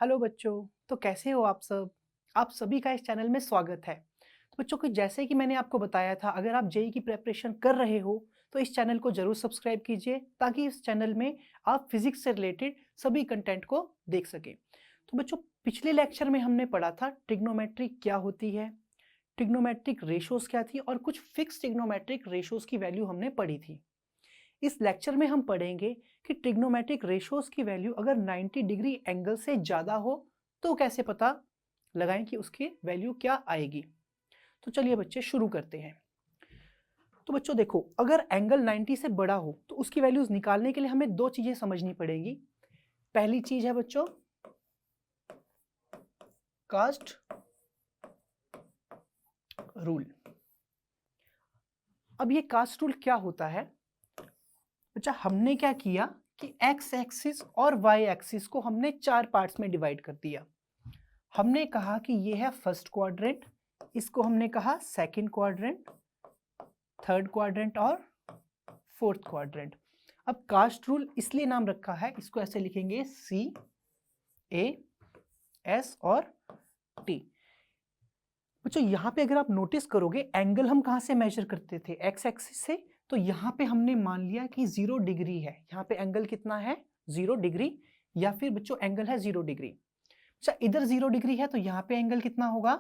Hello बच्चों। तो कैसे हो आप सब? आप सभी का इस चैनल में स्वागत है। तो बच्चों, जैसे कि मैंने आपको बताया था, अगर आप जेईई की प्रिपरेशन कर रहे हो तो इस चैनल को जरूर सब्सक्राइब कीजिए ताकि इस चैनल में आप फिजिक्स से रिलेटेड सभी कंटेंट को देख सकें। तो बच्चों, पिछले लेक्चर में हमने पढ़ा था ट्रिग्नोमेट्री क्या होती है, ट्रिग्नोमेट्रिक रेशोज क्या थी और कुछ फिक्स ट्रिग्नोमेट्रिक रेशोज की वैल्यू हमने पढ़ी थी। इस लेक्चर में हम पढ़ेंगे कि ट्रिग्नोमेट्रिक रेशोज की वैल्यू अगर 90 डिग्री एंगल से ज़्यादा हो तो कैसे पता लगाएं कि उसकी वैल्यू क्या आएगी। तो चलिए बच्चे शुरू करते हैं। तो बच्चों देखो, अगर एंगल 90 से बड़ा हो तो उसकी वैल्यूज निकालने के लिए हमें दो चीज़ें समझनी पड़ेगी। पहली चीज़ है बच्चों कास्ट रूल। अब ये कास्ट रूल क्या होता है? बच्चा, हमने क्या किया कि एक्स एक्सिस और वाई एक्सिस को हमने चार पार्ट्स में डिवाइड कर दिया। हमने कहा कि ये है फर्स्ट क्वाड्रेंट, इसको हमने कहा सेकंड क्वाड्रेंट, थर्ड क्वाड्रेंट और फोर्थ क्वाड्रेंट। अब कास्ट रूल इसलिए नाम रखा है, इसको ऐसे लिखेंगे सी ए एस और टी। बच्चों यहाँ पे अगर आप नोटिस करोगे एंगल हम कहाँ से मेजर करते थे? एक्स एक्सिस से। तो यहाँ पे हमने मान लिया कि 0 डिग्री है। यहाँ पे एंगल कितना है? 0 डिग्री। या फिर बच्चों एंगल है 0 डिग्री। अच्छा, इधर 0 डिग्री है तो यहाँ पे एंगल कितना होगा?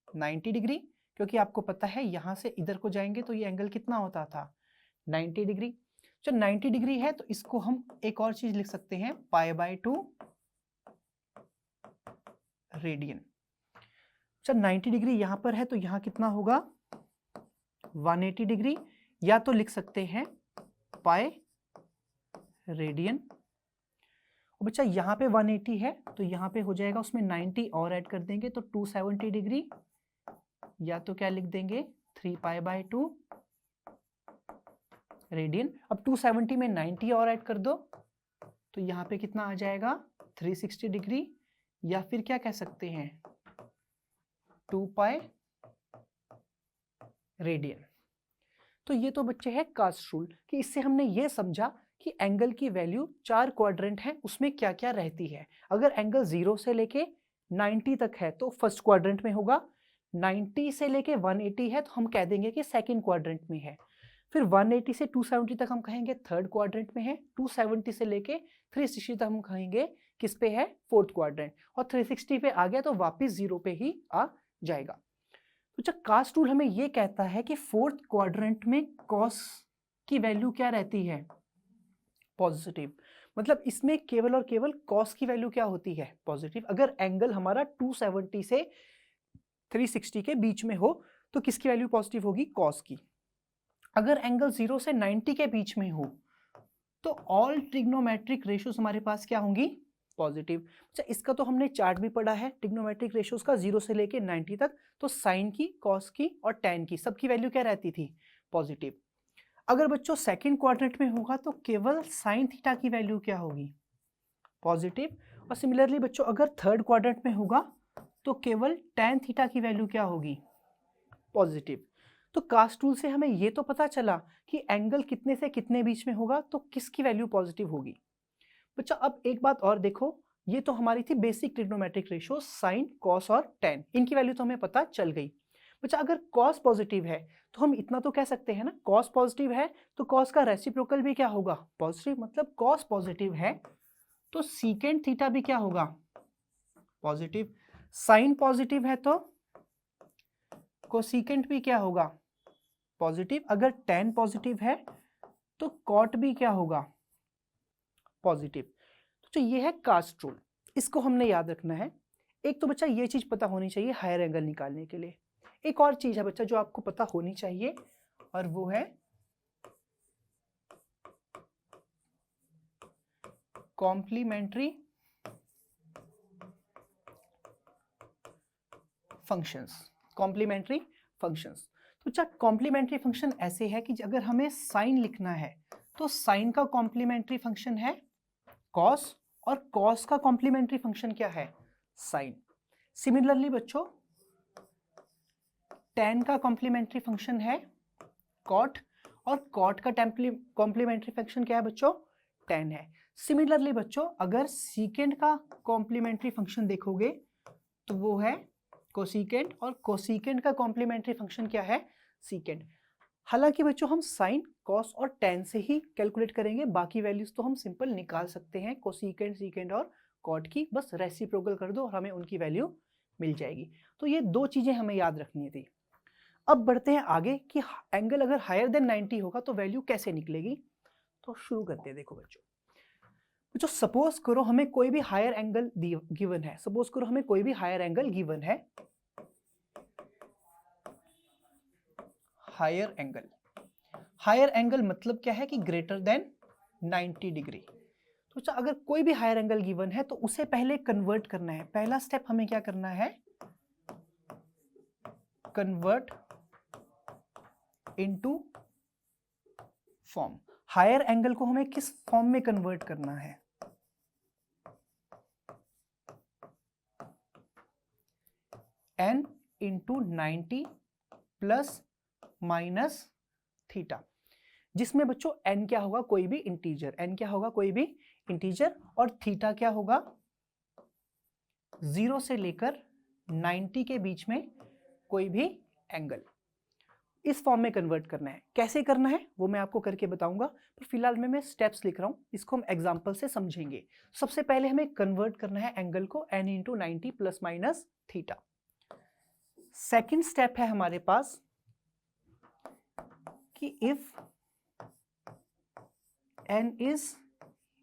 90 डिग्री, क्योंकि आपको पता है यहाँ से इधर को जाएंगे तो ये एंगल कितना होता था? 90 डिग्री। जब 90 डिग्री है तो इसको हम एक और चीज लिख सकते हैं, π/2 रेडियन। जब 90 डिग्री यहाँ पर है तो यहाँ कितना होगा? 180 डिग्री, या तो लिख सकते हैं पाई रेडियन। और बच्चा यहाँ पे 180 है तो यहाँ पे हो जाएगा, उसमें 90 और ऐड कर देंगे तो 270 डिग्री, या तो क्या लिख देंगे 3π/2 रेडियन। अब 270 में 90 और ऐड कर दो तो यहाँ पे कितना आ जाएगा? 360 डिग्री, या फिर क्या कह सकते हैं 2π रेडियन। तो ये तो बच्चे है कास्ट रूल कि इससे हमने ये समझा कि एंगल की वैल्यू चार क्वाड्रेंट है उसमें क्या क्या रहती है। अगर एंगल 0 से लेके 90 तक है तो फर्स्ट क्वाड्रेंट में होगा, 90 से लेके 180 है तो हम कह देंगे कि सेकंड क्वाड्रेंट में है, फिर 180 से 270 तक हम कहेंगे थर्ड क्वाड्रेंट में है, 270 से लेके 360 तक हम कहेंगे किस पे है? फोर्थ क्वाड्रेंट, और 360 पे आ गया तो वापस 0 पे ही आ जाएगा। तो जब कास्ट रूल हमें ये कहता है कि फोर्थ क्वाड्रेंट में कॉस की वैल्यू क्या रहती है? पॉजिटिव। मतलब इसमें केवल और केवल कॉस की वैल्यू क्या होती है? पॉजिटिव। अगर एंगल हमारा 270 से 360 के बीच में हो तो किसकी वैल्यू पॉजिटिव होगी? कॉस की। अगर एंगल 0 से 90 के बीच में हो तो ऑल ट्रिग्नोमेट्रिक रेशियोज हमारे पास क्या होंगी? पॉजिटिव। अच्छा, इसका तो हमने चार्ट भी पढ़ा है ट्रिग्नोमेट्रिक रेशियोज का, 0 से लेके 90 तक। तो साइन की, कॉस की और टैन की सबकी वैल्यू क्या रहती थी? पॉजिटिव। अगर बच्चों सेकंड क्वाड्रेंट में होगा तो केवल साइन थीटा की वैल्यू क्या होगी? पॉजिटिव। और सिमिलरली बच्चों अगर थर्ड क्वाड्रेंट में होगा तो केवल टैन थीटा की वैल्यू क्या होगी? पॉजिटिव। तो कास्ट रूल से हमें ये तो पता चला कि एंगल कितने से कितने बीच में होगा तो किसकी वैल्यू पॉजिटिव होगी। बच्चा अब एक बात और देखो, ये तो हमारी थी basic trigonometric ratio, sine, cos और टैन, इनकी वैल्यू तो हमें पता चल गई। बच्चा अगर कॉस पॉजिटिव है तो हम इतना तो कह सकते हैं ना, कॉस पॉजिटिव है तो कॉस का रेसिप्रोकल भी क्या होगा? पॉजिटिव। मतलब कॉस पॉजिटिव है तो सीकेंट थीटा भी क्या होगा? पॉजिटिव। साइन पॉजिटिव है तो कोसीकेंट भी क्या होगा? पॉजिटिव। अगर टैन पॉजिटिव है तो कॉट भी क्या होगा? पॉजिटिव। तो ये है कास्ट रूल, इसको हमने याद रखना है। एक तो बच्चा ये चीज पता होनी चाहिए हायर एंगल निकालने के लिए। एक और चीज है बच्चा जो आपको पता होनी चाहिए, और वो है कॉम्प्लीमेंट्री फंक्शंस। कॉम्प्लीमेंट्री फंक्शंस, तो बच्चा कॉम्प्लीमेंट्री फंक्शन ऐसे है कि अगर हमें साइन लिखना है तो साइन का कॉम्प्लीमेंट्री फंक्शन है कॉस, और कॉस का कॉम्प्लीमेंट्री फंक्शन क्या है? साइन। सिमिलरली बच्चों टैन का कॉम्प्लीमेंट्री फंक्शन है कॉट, और कॉट का कॉम्प्लीमेंट्री फंक्शन क्या है बच्चों? tan है। सिमिलरली बच्चों अगर सीकेंड का कॉम्प्लीमेंट्री फंक्शन देखोगे तो वो है कोसीकेंड, और कोसीकेंड का कॉम्प्लीमेंट्री फंक्शन क्या है? सीकेंड। हालांकि बच्चों हम साइन, कॉस और tan से ही कैलकुलेट करेंगे, बाकी वैल्यूज तो हम सिंपल निकाल सकते हैं कोसीकेंड, सीकेंड और कॉट की, बस रेसिप्रोकल कर दो और हमें उनकी वैल्यू मिल जाएगी। तो ये दो चीजें हमें याद रखनी थी। अब बढ़ते हैं आगे कि एंगल अगर हायर देन 90 होगा तो वैल्यू कैसे निकलेगी। तो शुरू करते हैं। देखो बच्चों सपोज करो हमें कोई भी हायर एंगल गिवन है, सपोज करो हमें कोई भी हायर एंगल गिवन है, हायर एंगल मतलब क्या है कि ग्रेटर देन 90 डिग्री। तो अगर कोई भी हायर एंगल गिवन है तो उसे पहले कन्वर्ट करना है। पहला स्टेप हमें क्या करना है? Convert into form. Higher angle को हमें किस फॉर्म में कन्वर्ट करना है? n into 90 plus minus theta, जिसमें बच्चों n क्या होगा? कोई भी इंटीजर। n क्या होगा? कोई भी इंटीजर। और थीटा क्या होगा? 0 से लेकर 90 के बीच में कोई भी एंगल। इस फॉर्म में कन्वर्ट करना है। कैसे करना है वो मैं आपको करके बताऊंगा, पर फिलहाल में मैं स्टेप्स लिख रहा हूं, इसको हम एग्जांपल से समझेंगे। सबसे पहले हमें कन्वर्ट करना है एंगल को n into 90 plus minus theta. Second step है हमारे पास कि इफ n इज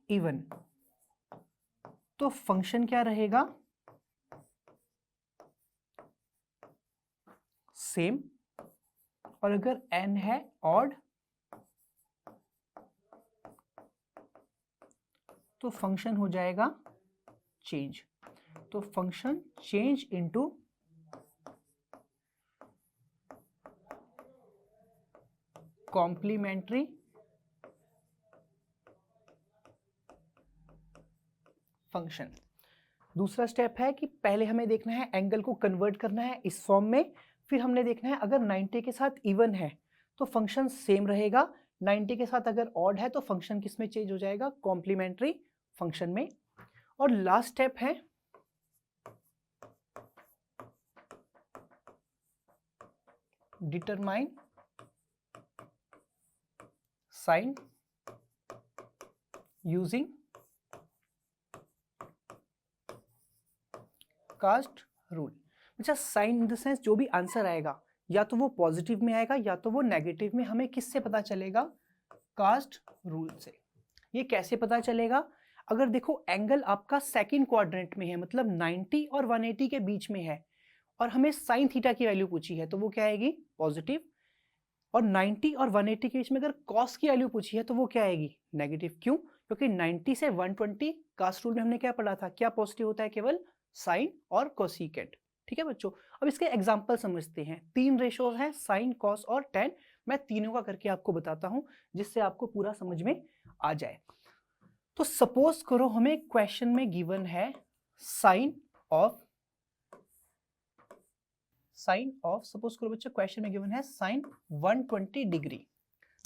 इवन तो फंक्शन क्या रहेगा? सेम। और अगर n है ऑड तो फंक्शन हो जाएगा चेंज। तो function change into complementary function. दूसरा स्टेप है कि पहले हमें देखना है एंगल को कन्वर्ट करना है इस फॉर्म में, फिर हमने देखना है अगर 90 के साथ इवन है तो फंक्शन सेम रहेगा, 90 के साथ अगर ऑड है तो फंक्शन किस में चेंज हो जाएगा? कॉम्प्लीमेंट्री फंक्शन में। और लास्ट स्टेप है determine sine using cast rule. अच्छा, साइन इन द सेंस जो भी आंसर आएगा या तो वो पॉजिटिव में आएगा या तो वो नेगेटिव में। हमें किससे पता चलेगा? कास्ट रूल से। ये कैसे पता चलेगा? अगर देखो एंगल आपका सेकंड क्वाड्रेंट में है, मतलब 90 और 180 के बीच में है, और हमें साइन थीटा की वैल्यू पूछी है तो वो क्या आएगी? पॉजिटिव। और 90 और 180 के बीच में अगर कॉस की वैल्यू पूछी है तो वो क्या आएगी? नेगेटिव। क्यों? क्योंकि 90 से 120 कास्ट रूल में हमने क्या पढ़ा था? क्या पॉजिटिव होता है? केवल साइन और कोसिकेंट। ठीक है बच्चों, अब इसके एग्जांपल समझते हैं। 3 रेशोज हैं, साइन, कॉस और टेन। मैं तीनों का करके आपको बताता हूं जिससे आपको पूरा समझ में आ जाए। तो सपोज करो हमें क्वेश्चन में गिवन है साइन ऑफ सपोज करो बच्चों क्वेश्चन में गिवन है साइन 120 डिग्री,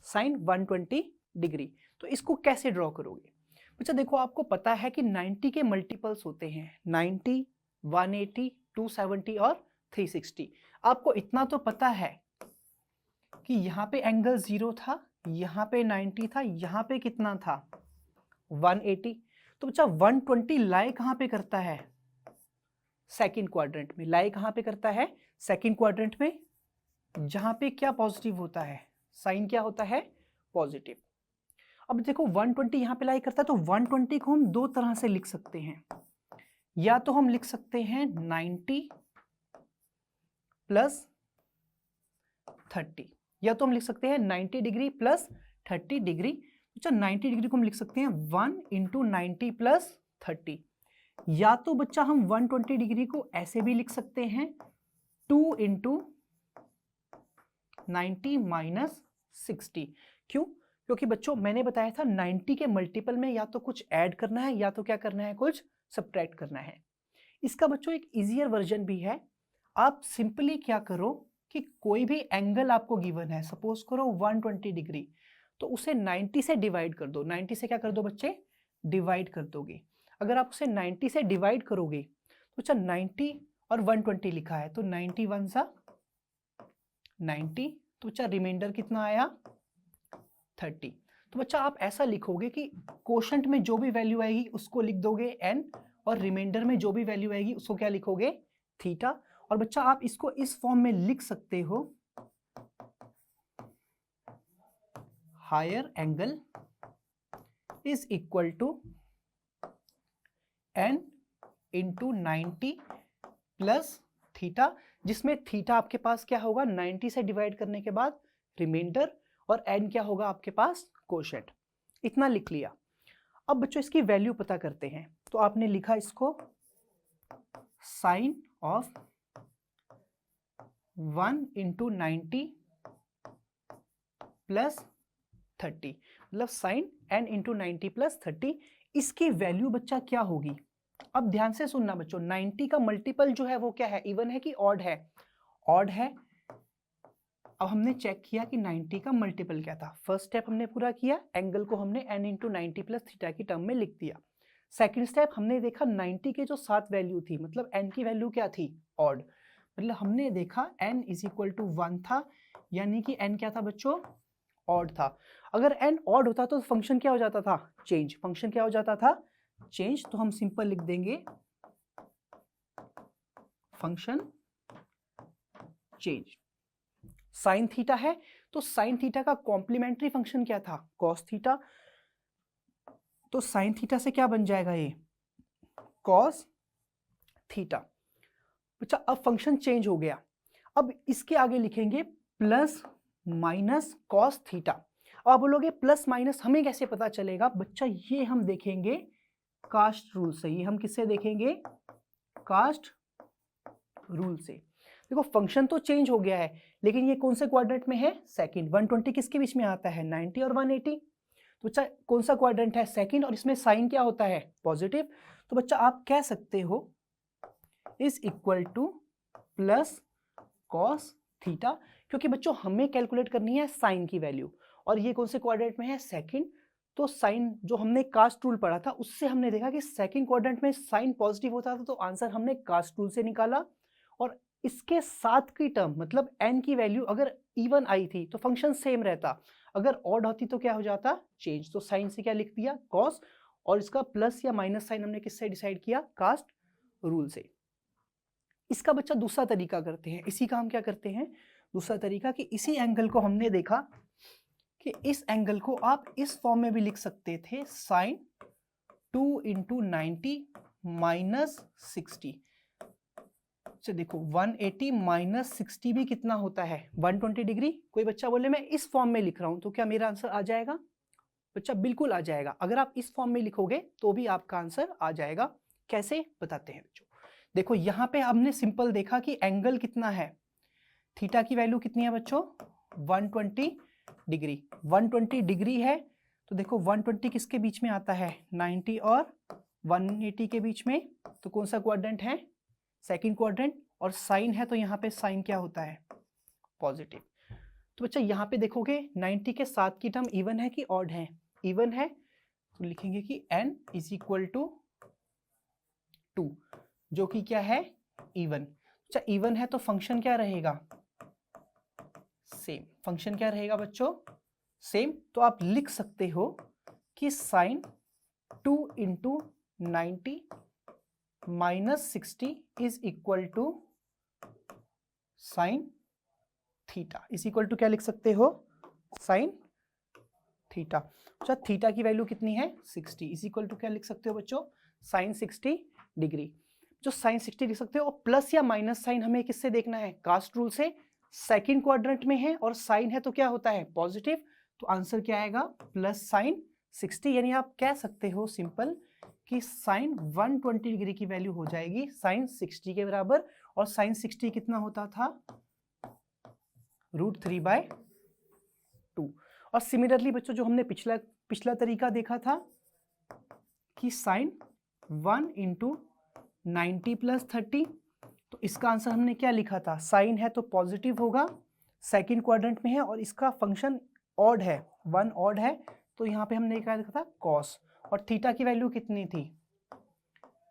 साइन 120 डिग्री। तो इसको कैसे ड्रॉ करोगे? बच्चा देखो आपको पता है कि 90 के मल्टीपल्स होते हैं, 90, 180, 270 और 360। आपको इतना तो पता है कि यहाँ पे एंगल 0 था, यहाँ पे 90 था, यहाँ पे कितना था? 180। तो बच्चा 120 लाई कहाँ पे करता है? सेकंड क्वाड्रेंट में। लाई कहाँ पे करता है? सेकंड क्वाड्रेंट में, जहाँ पे क्या पॉजिटिव होता है? साइन क्या होता है? पॉजिटिव। अब देखो 120 यहाँ पे लाई करता है, तो 120 को हम दो तरह से लिख सकते हैं। या तो हम लिख सकते हैं 90 प्लस 30, या तो हम लिख सकते हैं 90 डिग्री प्लस 30 डिग्री। बच्चा 90 डिग्री को हम लिख सकते हैं 1 इंटू 90 प्लस 30। या तो बच्चा हम 120 डिग्री को ऐसे भी लिख सकते हैं 2 इंटू 90 माइनस 60। क्यों? क्योंकि बच्चों मैंने बताया था 90 के मल्टीपल में या तो कुछ ऐड करना है या तो क्या करना है? कुछ सब्ट्रैक्ट करना है। इसका बच्चों एक इजियर वर्जन भी है। आप सिंपली क्या करो कि कोई भी एंगल आपको गिवन है, सपोज करो 120 डिग्री, तो उसे 90 से डिवाइड कर दो। 90 से क्या कर दो बच्चे, डिवाइड कर दोगे। अगर आप उसे 90 से डिवाइड करोगे तो अच्छा 90 और 120 लिखा है, तो 90 1 सा 90, तो बच्चा रिमाइंडर कितना आया 30। तो बच्चा आप ऐसा लिखोगे कि कोशेंट में जो भी वैल्यू आएगी उसको लिख दोगे n, और रिमाइंडर में जो भी वैल्यू आएगी उसको क्या लिखोगे थीटा। और बच्चा आप इसको इस फॉर्म में लिख सकते हो, higher angle is equal to n into 90 plus theta, जिसमें थीटा आपके पास क्या होगा 90 से डिवाइड करने के बाद रिमाइंडर, और n क्या होगा आपके पास कोशेंट। इतना लिख लिया। अब बच्चों इसकी वैल्यू पता करते हैं। तो आपने लिखा इसको साइन ऑफ 1 इंटू 90 प्लस 30, मतलब साइन n इंटू 90 प्लस 30। इसकी वैल्यू बच्चा क्या होगी, अब ध्यान से सुनना बच्चों, 90 का मल्टीपल जो है वो क्या है, इवन है कि ऑड है, ऑड है। अब हमने चेक किया कि 90 का मल्टीपल क्या था। फर्स्ट स्टेप हमने पूरा किया, एंगल को हमने n इंटू 90 प्लस थीटा की टर्म में लिख दिया। सेकंड स्टेप हमने देखा 90 के जो 7 वैल्यू थी, मतलब n की वैल्यू क्या थी, ऑड, मतलब हमने देखा n इज इक्वल टू 1 था, यानी कि n क्या था बच्चों, ऑड था। अगर n ऑड होता तो फंक्शन क्या हो जाता था, चेंज। फंक्शन क्या हो जाता था, चेंज। तो हम सिंपल लिख देंगे फंक्शन चेंज। साइन थीटा है तो साइन थीटा का कॉम्प्लीमेंट्री फंक्शन क्या था, कॉस थीटा। तो साइन थीटा से क्या बन जाएगा, ये कॉस थीटा। अच्छा अब फंक्शन चेंज हो गया। अब इसके आगे लिखेंगे प्लस माइनस कॉस थीटा। अब आप बोलोगे प्लस माइनस हमें कैसे पता चलेगा, बच्चा ये हम देखेंगे कास्ट रूल से। ये हम किससे देखेंगे, कास्ट रूल से। देखो फंक्शन तो चेंज हो गया है, लेकिन ये कौन से क्वाड्रेंट में है, सेकंड। 120 किसके बीच में आता है, 90 और 180। तो बच्चा कौन सा क्वाड्रेंट है, सेकंड, और इसमें साइन क्या होता है, पॉजिटिव। तो बच्चा आप कह सकते हो is equal two plus cos theta, क्योंकि बच्चों हमें कैलकुलेट करनी है साइन की वैल्यू, और ये कौन से क्वाड्रेंट में है, सेकंड। तो साइन जो हमने कास्ट रूल पढ़ा था उससे हमने देखा कि सेकंड क्वाड्रेंट में साइन पॉजिटिव होता था, तो आंसर हमने कास्ट रूल से निकाला। और इसके साथ की टर्म मतलब n की वैल्यू अगर इवन आई थी तो फंक्शन सेम रहता, अगर ऑड होती तो क्या हो जाता, चेंज। तो साइन से क्या लिख दिया, कॉस, और इसका प्लस या माइनस साइन हमने किससे डिसाइड किया, कास्ट रूल से। इसका बच्चा दूसरा तरीका करते हैं। इसी का हम क्या करते हैं, दूसरा तरीका, कि इसी एंगल को हमने देखा कि इस एंगल को आप इस फॉर्म में भी लिख सकते थे, साइन 2 इंटू 90 माइनस 60। अच्छा देखो 180 माइनस 60 भी कितना होता है, 120 डिग्री। कोई बच्चा बोले मैं इस फॉर्म में लिख रहा हूं, तो क्या मेरा आंसर आ जाएगा, बच्चा बिल्कुल आ जाएगा। अगर आप इस फॉर्म में लिखोगे तो भी आपका आंसर आ जाएगा। कैसे बताते हैं बच्चों, देखो यहाँ पे हमने सिंपल देखा कि एंगल कितना है, थीटा की वैल्यू कितनी है बच्चों, 120 डिग्री। 120 डिग्री है तो देखो 120 किसके बीच में आता है, 90 और 180 के बीच में। तो कौन सा क्वाड्रेंट है, सेकंड क्वाड्रेंट। और साइन है तो यहाँ पे साइन क्या होता है, पॉजिटिव। तो बच्चा यहाँ पे देखोगे 90 के साथ की टर्म इवन है कि ऑड है, इवन है, तो लिखेंगे कि n इज इक्वल टू 2, जो कि क्या है, इवन। अच्छा इवन है तो फंक्शन क्या रहेगा, सेम। फंक्शन क्या रहेगा बच्चों, सेम। तो आप लिख सकते हो कि sine 2 into 90 minus 60 is equal to sine theta. Is equal to क्या लिख सकते हो, साइन थीटा। अच्छा थीटा की वैल्यू कितनी है, 60, इज इक्वल टू क्या लिख सकते हो बच्चों, साइन 60 डिग्री। जो साइन 60 लिख सकते हो, और प्लस या माइनस साइन हमें किससे देखना है, कास्ट रूल से। सेकंड क्वाड्रेंट में है और साइन है तो क्या होता है, पॉजिटिव। तो आंसर क्या आएगा, प्लस साइन 60। यानी आप कह सकते हो सिंपल कि साइन 120 डिग्री की वैल्यू हो जाएगी साइन 60 के बराबर। और साइन 60 कितना होता था, √3/2। और सिमिलरली बच्चों जो हमने पिछला तरीका देखा था कि साइन 1 इंटू 90 प्लस 30, तो इसका आंसर हमने क्या लिखा था, साइन है तो पॉजिटिव होगा, सेकंड क्वाड्रेंट में है और इसका फंक्शन ऑड है, 1 ऑड है, तो यहाँ पे हमने क्या लिखा था कॉस, और थीटा की वैल्यू कितनी थी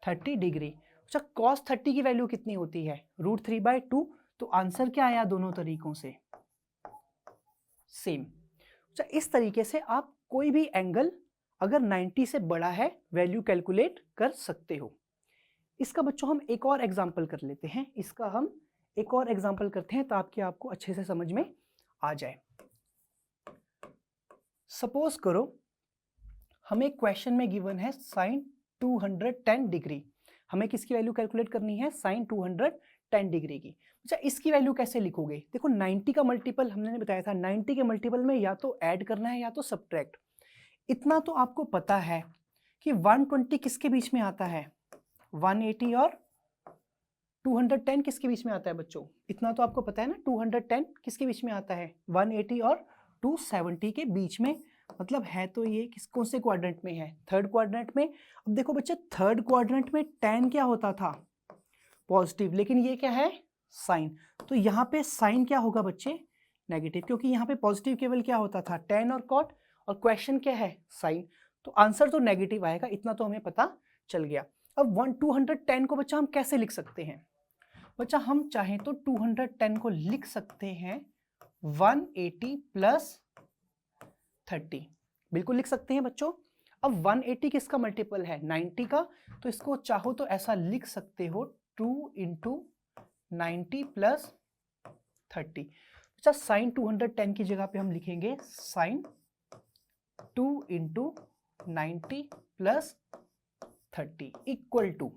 30 डिग्री। अच्छा कॉस 30 की वैल्यू कितनी होती है √3/2, तो आंसर क्या आया दोनों तरीकों से सेम। अच्छा इस तरीके से आप कोई भी एंगल अगर 90 से बड़ा है वैल्यू कैलकुलेट कर सकते हो। इसका बच्चों हम एक और एग्जांपल कर लेते हैं, इसका हम एक और एग्जांपल करते हैं ताकि आपको अच्छे से समझ में आ जाए। सपोज करो हमें क्वेश्चन में गिवन है साइन 210 डिग्री, हमें किसकी वैल्यू कैलकुलेट करनी है साइन 210 डिग्री की। अच्छा इसकी वैल्यू कैसे लिखोगे, देखो 90 का मल्टीपल हमने बताया था, 90 के मल्टीपल में या तो ऐड करना है या तो सब्ट्रैक्ट। इतना तो आपको पता है कि 120 किसके बीच में आता है 180 और 210 किसके बीच में आता है बच्चों, इतना तो आपको पता है ना। 210 किसके बीच में आता है 180 और 270 के बीच में, मतलब है तो ये कौन से क्वाड्रेंट में है थर्ड क्वाड्रेंट में। अब देखो बच्चे थर्ड क्वाड्रेंट में tan क्या होता था पॉजिटिव, लेकिन ये क्या है साइन, तो यहाँ पे साइन क्या होगा बच्चे नेगेटिव, क्योंकि यहाँ पे पॉजिटिव केवल क्या होता था tan और cot, और क्वेश्चन क्या है साइन, तो आंसर तो नेगेटिव आएगा, इतना तो हमें पता चल गया। अब 210 को बच्चा हम कैसे लिख सकते हैं, बच्चा हम चाहें तो 210 को लिख सकते हैं 180 प्लस 30, बिल्कुल लिख सकते हैं बच्चों। अब 180 किसका मल्टीपल है 90 का, तो इसको चाहो तो ऐसा लिख सकते हो 2 × 90 प्लस 30। अच्छा साइन 210 की जगह पे हम लिखेंगे साइन 2 × 90 प्लस 30 इक्वल टू,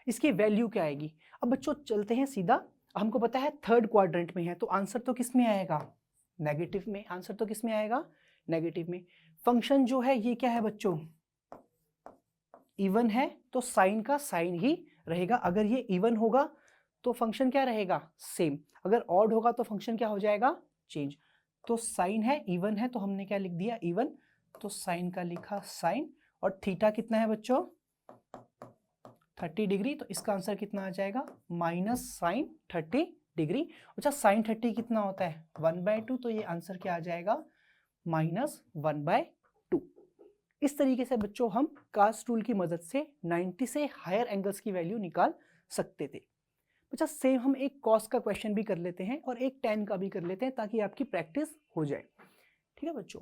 इसकी वैल्यू क्या आएगी। अब बच्चों चलते हैं सीधा, हमको पता है थर्ड क्वाड्रेंट में है, तो आंसर तो किस में आएगा नेगेटिव में, आंसर तो किस में आएगा नेगेटिव में। फंक्शन जो है ये क्या है बच्चों इवन है, तो साइन का साइन ही रहेगा, अगर ये इवन होगा तो फंक्शन क्या रहेगा सेम, अगर ऑड होगा तो फंक्शन क्या हो जाएगा चेंज। तो साइन है इवन है, तो हमने क्या लिख दिया इवन, तो साइन का लिखा साइन, और थीटा कितना है बच्चों 30 डिग्री, तो इसका आंसर कितना आ जाएगा माइनस साइन 30 डिग्री। अच्छा साइन 30 कितना होता है 1/2, तो ये आंसर क्या आ जाएगा -1/2। इस तरीके से बच्चों हम कास्ट रूल की मदद से 90 से हायर एंगल्स की वैल्यू निकाल सकते थे। अच्छा सेम हम एक कॉस का क्वेश्चन भी कर लेते हैं और एक tan का भी कर लेते हैं ताकि आपकी प्रैक्टिस हो जाए, ठीक है बच्चों।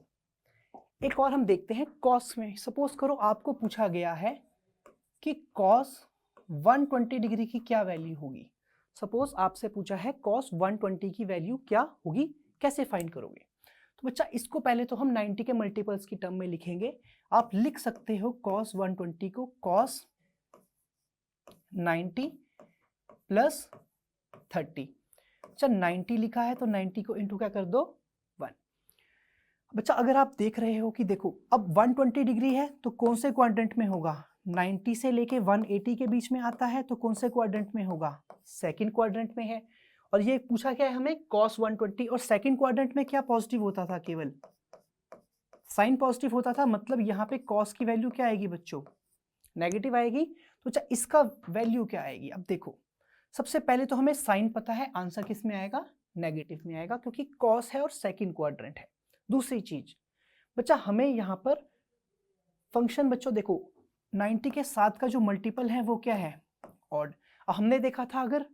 एक और हम देखते हैं कॉस में, सपोज करो आपको पूछा गया है कि कॉस 120 डिग्री की क्या वैल्यू होगी। सपोज आपसे पूछा है कॉस 120 की वैल्यू क्या होगी, कैसे फाइंड करोगे। तो बच्चा इसको पहले तो हम 90 के मल्टीपल्स की टर्म में लिखेंगे। आप लिख सकते हो कॉस 120 को कॉस 90 प्लस 30। अच्छा 90 लिखा है तो 90 को इंटू क्या कर दो 1। बच्चा अगर आप देख रहे हो कि देखो अब 120 डिग्री है तो कौन से क्वाड्रेंट में होगा 90 से लेके 180 के बीच में आता है, तो कौन से क्वाड्रेंट में होगा सेकंड क्वाड्रेंट में है। और ये पूछा क्या है हमें cos 120, और सेकंड क्वाड्रेंट में क्या पॉजिटिव होता था केवल साइन पॉजिटिव होता था, मतलब यहाँ पे cos की वैल्यू क्या आएगी बच्चों नेगेटिव आएगी। तो अच्छा इसका वैल्यू क्या आएगी, अब देखो सबसे पहले तो हमें साइन पता है, आंसर किस में आएगा नेगेटिव में आएगा क्योंकि cos है और सेकंड क्वाड्रेंट है। दूसरी चीज बच्चा हमें यहाँ पर फंक्शन बच्चों देखो 90 के साथ का जो मल्टीपल है वो क्या है ऑड। हमने देखा था अगर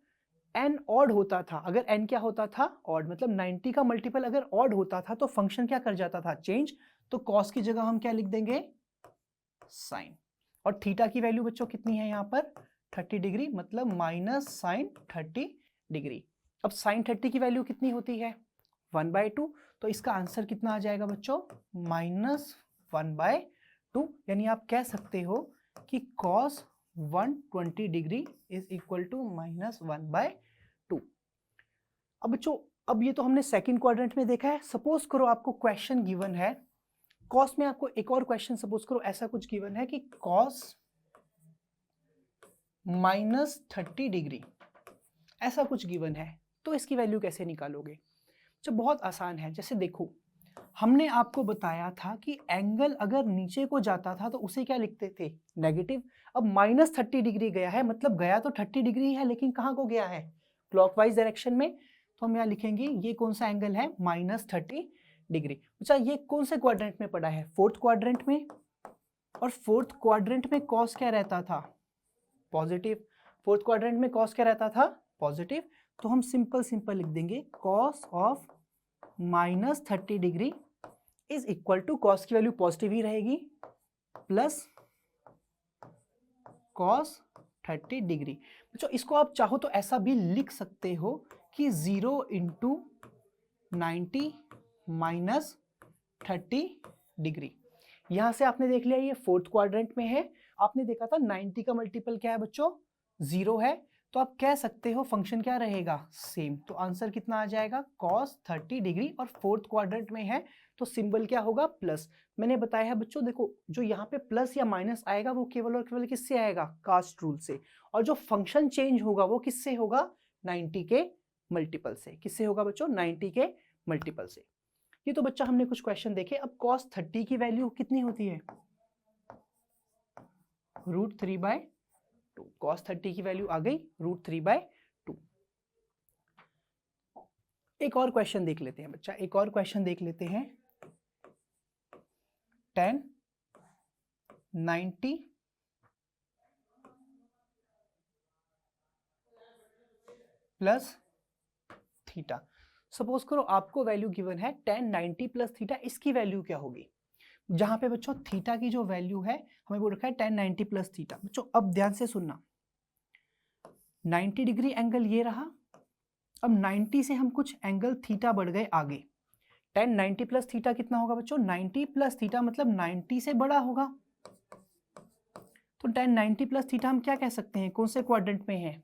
n ऑड होता था, अगर n क्या होता था ऑड, मतलब 90 का मल्टीपल अगर ऑड होता था तो फंक्शन क्या कर जाता था चेंज, तो cos की जगह हम क्या लिख देंगे साइन। और थीटा की वैल्यू बच्चों कितनी है यहाँ पर 30 डिग्री, मतलब माइनस साइन 30 डिग्री। अब साइन 30 की वैल्यू कितनी होती है 1/2, तो इसका आंसर कितना आ जाएगा बच्चों -1/2। यानी आप कह सकते हो कि cos 120 degree is equal to -1/2। अब बच्चों अब ये तो हमने सेकंड क्वाड्रेंट में देखा है। सपोज करो आपको क्वेश्चन गिवन है cos में, आपको एक और क्वेश्चन सपोज करो ऐसा कुछ गिवन है कि cos -30 डिग्री ऐसा कुछ गिवन है, तो इसकी वैल्यू कैसे निकालोगे। जो बहुत आसान है, जैसे देखो हमने आपको बताया था कि एंगल अगर नीचे को जाता था तो उसे क्या लिखते थे नेगेटिव। अब -30 डिग्री गया है, मतलब गया तो 30 डिग्री है लेकिन कहाँ को गया है क्लॉकवाइज डायरेक्शन में, तो हम यहाँ लिखेंगे ये कौन सा एंगल है -30 डिग्री। अच्छा ये कौन से क्वाड्रेंट में पड़ा है? फोर्थ क्वाड्रेंट में। और फोर्थ क्वाड्रेंट में कॉस क्या रहता था? पॉजिटिव। फोर्थ क्वाड्रेंट में कॉस क्या रहता था? पॉजिटिव। तो हम सिंपल लिख देंगे cos of -30 degree is equal to, cos की वैल्यू पॉजिटिव ही रहेगी, प्लस कॉस 30 डिग्री। बच्चों इसको आप चाहो तो ऐसा भी लिख सकते हो कि 0 इंटू 90 माइनस 30 डिग्री। यहां से आपने देख लिया ये फोर्थ क्वाड्रेंट में है। आपने देखा था 90 का मल्टीपल क्या है बच्चों? 0 है। तो आप कह सकते हो फंक्शन क्या रहेगा? सेम। तो आंसर कितना आ जाएगा? cos 30 degree. और फोर्थ क्वाड्रेंट में है तो सिंबल क्या होगा? प्लस। मैंने बताया है बच्चों, देखो जो यहाँ पे प्लस या माइनस आएगा वो केवल और केवल किससे आएगा? कास्ट रूल से। और जो फंक्शन चेंज होगा वो किससे होगा? 90 के मल्टीपल से। किससे होगा बच्चों? 90 के मल्टीपल से। ये तो बच्चा हमने कुछ क्वेश्चन देखे। अब cos 30 की वैल्यू कितनी होती है? √3/2। cos 30 की वैल्यू आ गई √3/2। एक और क्वेश्चन देख लेते हैं बच्चा, एक और क्वेश्चन देख लेते हैं। tan 90 plus theta. सपोज करो आपको वैल्यू गिवन है tan 90 प्लस थीटा, इसकी वैल्यू क्या होगी? जहां पे बच्चों थीटा की जो वैल्यू है हमें बोल रखा है tan 90 प्लस थीटा। बच्चों अब ध्यान से सुनना, 90 डिग्री एंगल ये रहा। अब 90 से हम कुछ एंगल थीटा बढ़ गए आगे। tan 90 प्लस थीटा कितना होगा बच्चों? 90 प्लस थीटा मतलब 90 से बड़ा होगा। तो tan 90 प्लस थीटा हम क्या कह सकते हैं? कौन से क्वाड्रेंट में है?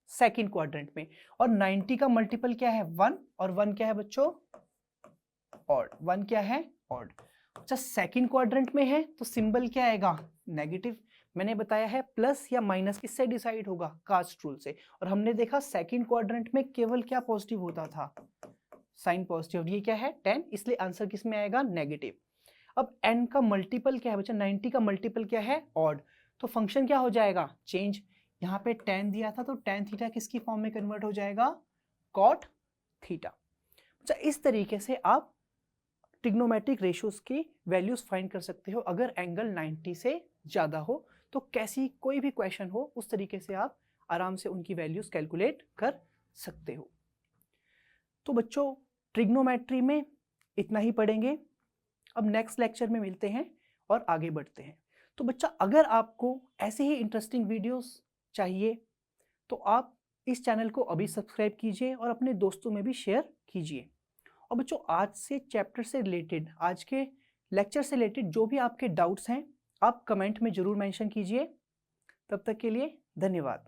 सेकंड क्वाड्रेंट में। और 90 का मल्टीपल क्या है? 1। और 1 क्या है बच्चों? ऑड। 1 क्या है? ऑड। अच्छा सेकंड क्वाड्रेंट में है तो सिंबल क्या आएगा? नेगेटिव। मैंने बताया है प्लस या माइनस किससे डिसाइड होगा? कास्ट रूल से। और हमने देखा सेकंड क्वाड्रेंट में केवल क्या पॉजिटिव होता था? Sine positive. ये क्या है? 10, इसलिए आंसर किस में आएगा? नेगेटिव। अब n का मल्टीपल क्या है बच्चा? 90 का मल्टीपल क्या है? ऑड। तो फंक्शन क्या हो जाएगा? चेंज। यहाँ पे tan दिया था तो tan थीटा किसकी फॉर्म में कन्वर्ट हो जाएगा? cot theta. अच्छा इस तरीके से आप ट्रिग्नोमेट्रिक रेशियोज की वैल्यूज फाइंड कर सकते हो। अगर एंगल 90 से ज्यादा हो तो कैसी कोई भी क्वेश्चन हो उस तरीके से आप आराम से उनकी वैल्यूज कैलकुलेट कर सकते हो। तो बच्चों ट्रिग्नोमेट्री में इतना ही पढ़ेंगे। अब नेक्स्ट लेक्चर में मिलते हैं और आगे बढ़ते हैं। तो बच्चा अगर आपको ऐसे ही इंटरेस्टिंग वीडियोस चाहिए तो आप इस चैनल को अभी सब्सक्राइब कीजिए और अपने दोस्तों में भी शेयर कीजिए। और बच्चों आज से चैप्टर से रिलेटेड, आज के लेक्चर से रिलेटेड जो भी आपके डाउट्स हैं आप कमेंट में जरूर मेंशन कीजिए। तब तक के लिए धन्यवाद।